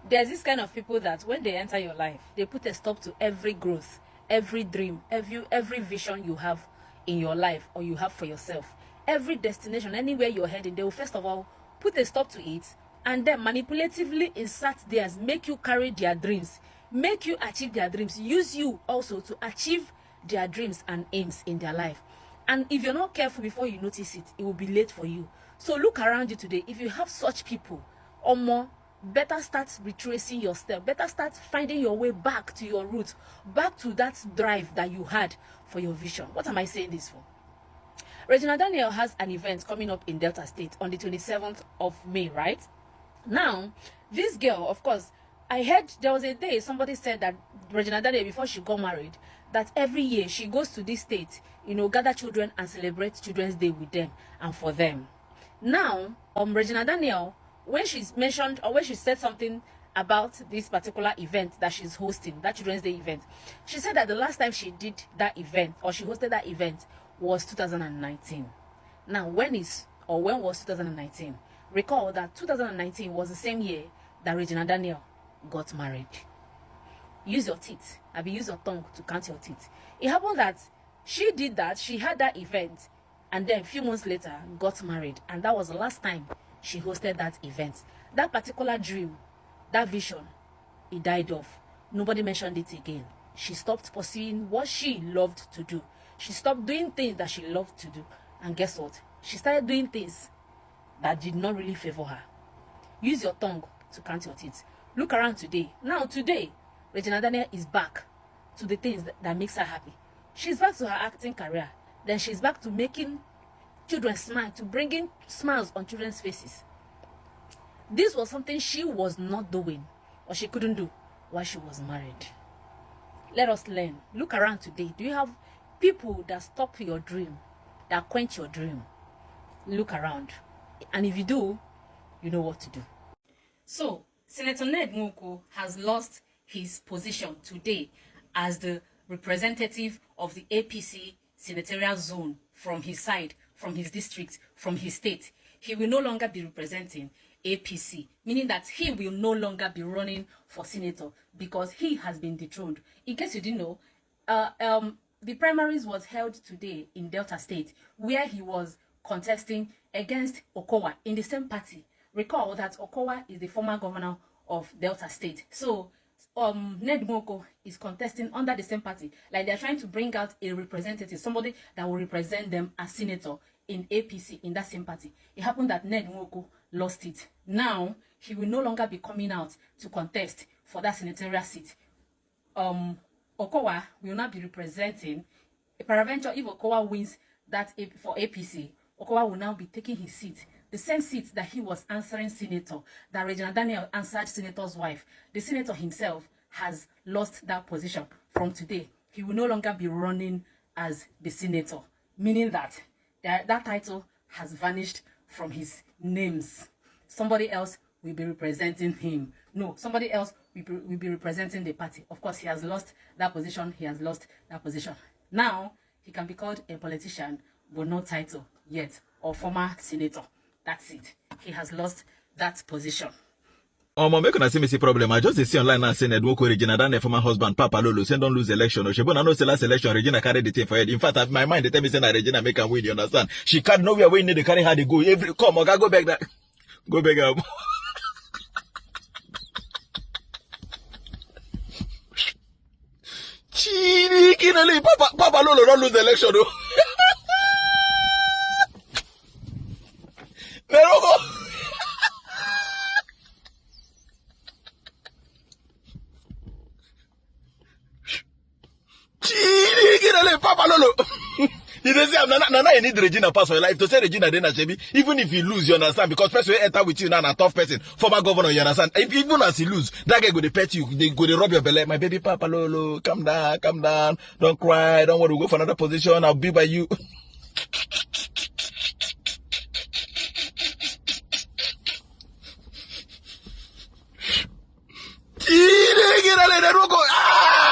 There's this kind of people that when they enter your life, they put a stop to every growth, every dream, every vision you have in your life or you have for yourself. Every destination, anywhere you're heading, they will first of all put a stop to it and then manipulatively insert theirs, make you carry their dreams, make you achieve their dreams, use you also to achieve their dreams and aims in their life. And if you're not careful before you notice it, it will be late for you. So look around you today. If you have such people or more, better start retracing your step. Better start finding your way back to your roots, back to that drive that you had for your vision. What am I saying this for? Regina Daniel has an event coming up in Delta State on the 27th of May, right? Now, this girl, of course, I heard there was a day somebody said that Regina Daniel, before she got married, that every year she goes to this state, gather children and celebrate Children's Day with them and for them. Now, Regina Daniel, when she's mentioned or when she said something about this particular event that she's hosting, that Children's Day event, she said that the last time she did that event or she hosted that event was 2019. Now, when was 2019? Recall that 2019 was the same year that Regina Daniel got married. Use your teeth. Use your tongue to count your teeth. It happened that she did that. She had that event, and then a few months later got married, and that was the last time she hosted that event. That particular dream, that vision, it died off. Nobody mentioned it again. She stopped pursuing what she loved to do. She stopped doing things that she loved to do, and guess what? She started doing things that did not really favor her. Use your tongue to count your teeth. Look around today. Now today, Regina Daniel is back to the things that makes her happy. She's back to her acting career. Then she's back to making children smile, to bringing smiles on children's faces. This was something she was not doing or she couldn't do while she was married. Let us learn. Look around today. Do you have people that stop your dream, that quench your dream? Look around. And if you do, you know what to do. So, Senator Ned Nwoko has lost his position today as the representative of the APC senatorial zone from his side, from his district, from his state. He will no longer be representing APC, meaning that he will no longer be running for senator because he has been dethroned. In case you didn't know, the primaries was held today in Delta State, where he was contesting against Okowa in the same party. Recall that Okowa is the former governor of Delta State. So Ned Nwoko is contesting under the same party. Like they're trying to bring out a representative, somebody that will represent them as senator in APC in that same party. It happened that Ned Nwoko lost it. Now he will no longer be coming out to contest for that senatorial seat. Okowa will not be representing. Peradventure, if Okowa wins that for APC, Okowa will now be taking his seat, the same seat that he was answering senator, that Regina Daniel answered senator's wife. The senator himself has lost that position. From today, he will no longer be running as the senator, meaning that that title has vanished from his names. Somebody else will be representing him. No, somebody else will be representing the party. Of course, he has lost that position. He has lost that position. Now, he can be called a politician, but no title yet, or former senator. That's it. He has lost that position. Make una see me see problem. I just see online now saying Ned Nwoko Regina Daniel former husband Papa Lolo say don't lose election. She bona no say last election Regina carry the thing for head. In fact, my mind they tell me say Regina make am win. You understand? She can't nowhere where need to carry her to go. Come on, go back that. Go back up. Papa Lolo don't lose the election though. Papa Lolo. You don't say, Nana, you need Regina pass for your life. To say Regina, then even if you lose, you understand? Because person will enter with you now, a tough person, former governor, you understand? Even as he lose, that guy go to pet you, they go to rub your belly. My baby Papa Lolo, calm down, don't cry, don't want to go for another position, I'll be by you.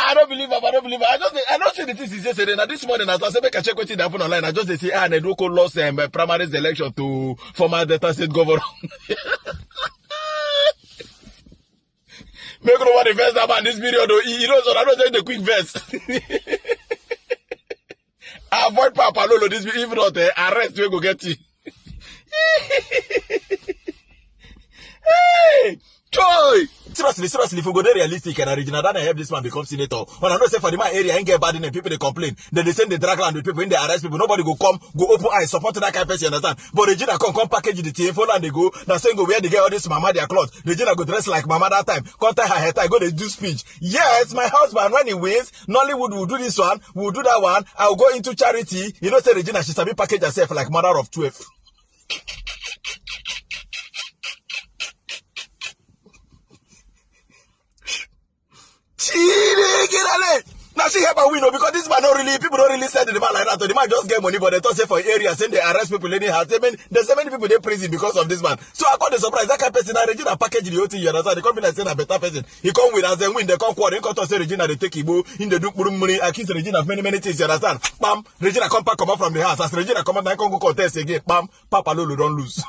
I don't believe him. I don't see the things he said yesterday. Now this morning, as I said, make a check what happened online. I just say, Ned Nwoko lost primaries election to former Delta State governor. Make nobody verse that man this period. You know, so I don't say the quick verse. Avoid Papa Lolo this, if not, arrest we go get you. Hey, joy. Seriously, if we go there realistic and Regina Dana help this man become senator. When I know say for the man area ain't get bad in people they complain. Then they send the drag land with people in they arrest people. Nobody go come, go open eyes, support that kind of person, you understand? But Regina come package the team for and they go. Now saying go where they get all this mama their clothes. Regina go dress like mama that time. Come tie her hair tie, go they do speech. Yes, my husband when he wins, Nollywood will do this one, will do that one. I'll go into charity. You know say Regina she's a bit package herself like mother of 12. Now she help her win because this man people don't really send the man like that. So the man just get money, but they don't say for area, saying they arrest people anyhow. There's so many people they prison because of this man. So I got the surprise. That kind of person, Regina package the whole thing, you understand? The company saying a better person. He come with as they win, they come quarter, they come to say Regina, they take Igbo, in the Duke money, accuse Regina of many things, you understand? Bam, Regina come back, come out from the house. As Regina come out, I can go contest again. Bam, Papa Lolo don't lose.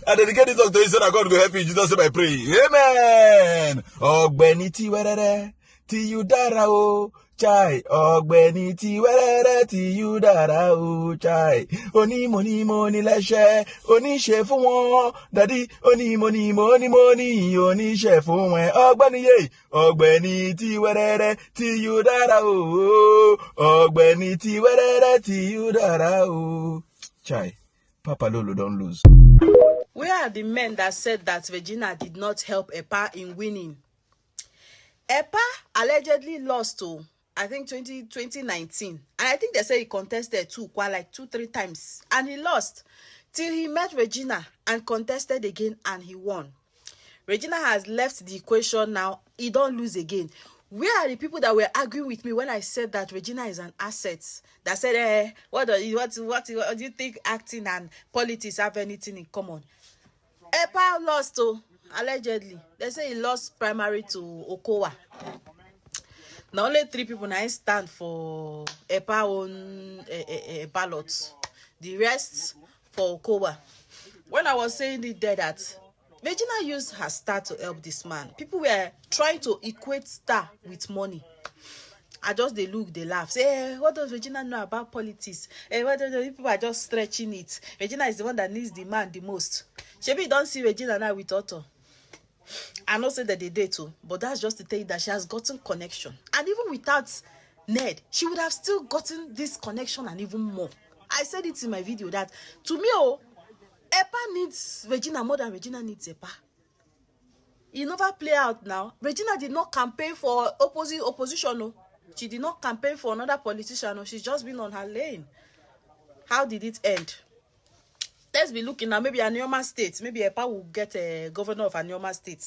And then get this doctor, he said, God go help you. Jesus said, I pray. Amen. Ogbeni ti werere, ti you dara o, chai. Ogbeni ti werere, ti you dara o, chai. Oni money leshe, oni she fun won. Daddy, oni money, oni she fun won. Ogbeni ye, ogbeni ti werere, ti you dara o. Ogbeni ti werere, ti you dara o, chai. Papa Lolo don't lose. Where are the men that said that Regina did not help Epa in winning? Epa allegedly lost to, I think, 2019. And I think they say he contested too, quite like 2-3 times. And he lost till he met Regina and contested again and he won. Regina has left the equation now. He don't lose again. Where are the people that were arguing with me when I said that Regina is an asset? That said, what do you think acting and politics have anything in common? Epa lost to, allegedly. They say he lost primary to Okowa. Now only 3 people now stand for Epa on ballots. The rest for Okowa. When I was saying it there that Regina used her star to help this man. People were trying to equate star with money. I just they look, they laugh. Say, hey, what does Regina know about politics? Hey, what do people are just stretching it? Regina is the one that needs the man the most. Shebi don't see Regina now with Otto. I know say that they did too, but that's just to tell you that she has gotten connection. And even without Ned, she would have still gotten this connection and even more. I said it in my video that to me, Epa needs Regina more than Regina needs Epa. It never play out now. Regina did not campaign for opposition. No. She did not campaign for another politician. No. She's just been on her lane. How did it end? Let's be looking now. Maybe Anioma State. Maybe Epa will get a governor of Anioma State.